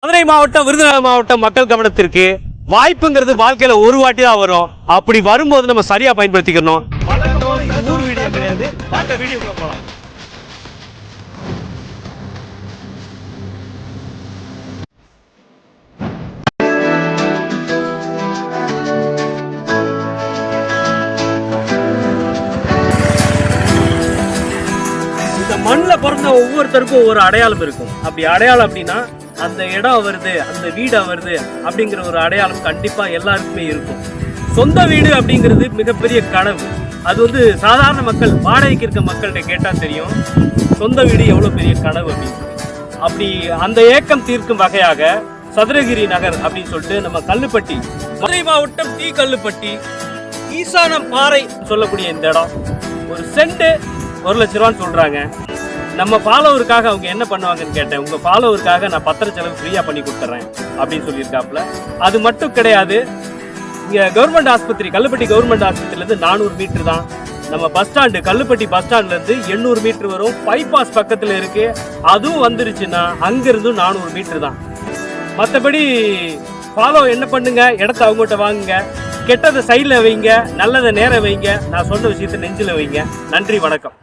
மதுரை மாவட்டம் விருதுநகர் மாவட்டம் மக்கள் கவனத்திற்கு வாய்ப்புங்கிறது வாழ்க்கையில ஒரு வாட்டி தான் வரும். அப்படி வரும்போது நம்ம சரியா பயன்படுத்திக்கணும். வீடியோ கிடையாது, வீடியோக்குள்ள போலாம். இந்த மண்ணில் பிறந்த ஒவ்வொருத்தருக்கும் ஒரு அடையாளம் இருக்கும். அப்படி அடையாளம் அப்படின்னா அந்த இடம் வருது, அந்த வீடு வருது அப்படிங்கிற ஒரு அடையாளம் கண்டிப்பா எல்லாருக்குமே இருக்கும். சொந்த வீடு அப்படிங்கிறது மிகப்பெரிய கனவு. அது வந்து சாதாரண மக்கள், வாடகைக்கு இருக்க மக்கள்கிட்ட கேட்டா தெரியும் சொந்த வீடு எவ்வளவு பெரிய கனவு அப்படின்னு. அப்படி அந்த ஏக்கம் தீர்க்கும் வகையாக சதுரகிரி நகர் அப்படின்னு சொல்லிட்டு நம்ம கல்லுப்பட்டி, மதுரை மாவட்டம் டி கல்லுப்பட்டி ஈசானம் பாறை சொல்லக்கூடிய இந்த இடம் ஒரு சென்ட் 1 லட்ச ரூபான்னு சொல்றாங்க. நம்ம ஃபாலோவருக்காக அவங்க என்ன பண்ணுவாங்கன்னு கேட்டேன். உங்க ஃபாலோவருக்காக நான் பத்திர செலவு ஃப்ரீயா பண்ணி கொடுத்துறேன் அப்படின்னு சொல்லியிருக்காப்புல. அது மட்டும் கிடையாது, இங்க கவர்மெண்ட் ஆஸ்பத்திரி, கல்லுப்பட்டி கவர்மெண்ட் ஆஸ்பத்திரில இருந்து 400 மீட்டர் தான். நம்ம பஸ் ஸ்டாண்டு, கல்லுப்பட்டி பஸ் ஸ்டாண்ட்ல இருந்து 800 மீட்டர் வரும். பைபாஸ் பக்கத்துல இருக்கு. அதுவும் வந்துருச்சுன்னா அங்கிருந்து 400 மீட்டர் தான். மற்றபடி ஃபாலோ என்ன பண்ணுங்க, இடத்த அவங்ககிட்ட வாங்குங்க, கெட்டதை சைடில் வைங்க, நல்லதை நேர வைங்க, நான் சொன்ன விஷயத்தை நெஞ்சில் வைங்க. நன்றி, வணக்கம்.